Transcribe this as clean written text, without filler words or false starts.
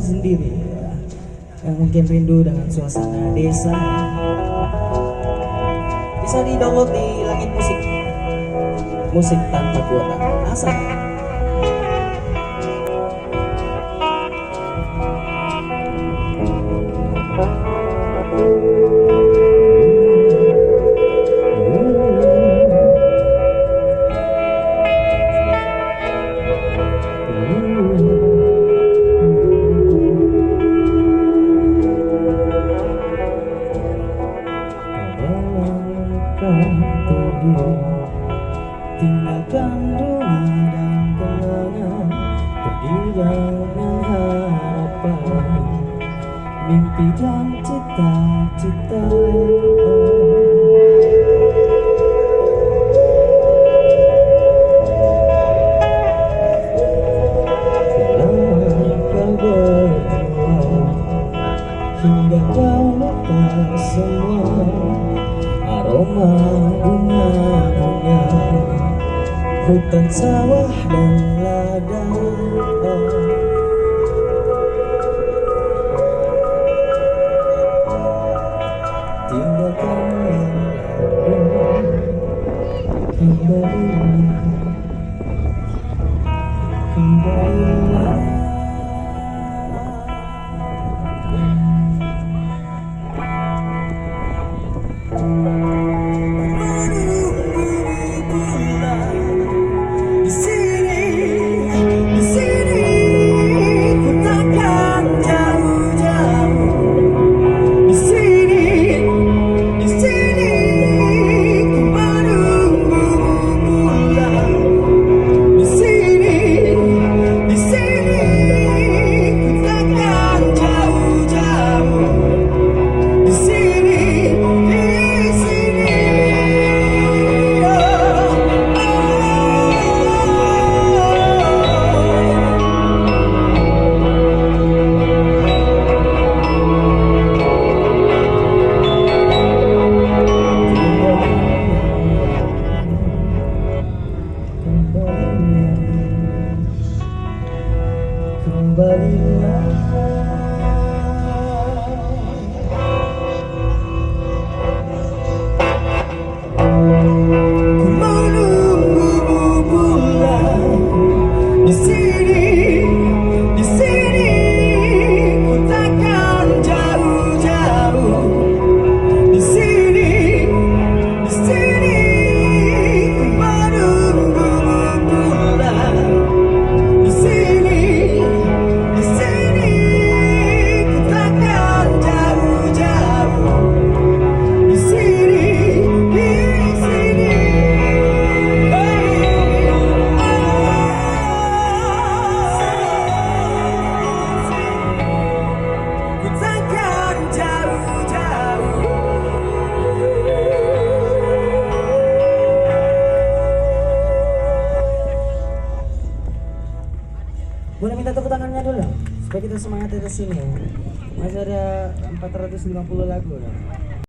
sendiri ya, yang mungkin rindu dengan suasana desa. Bisa di-download di Langit Musik, musik tanpa kuota. Asal. Tinggalkan rumah dan kenangan, pergi dengan harapan, mimpi dan cita-cita. Selama kau berjuang hingga kau lupa semua aroma bunga-bunga, hutan, sawah, dan ladang. Tinggalkan yang lalu, kembalilah. Kembalilah. Ku menunggumu pulang di sini, di sini. Ku takkan jauh-jauh di sini, di sini. Ku menunggumu pulang di sini. Boleh minta tepuk tangannya dulu supaya kita semangat dari sini. Masih ada 450 lagu.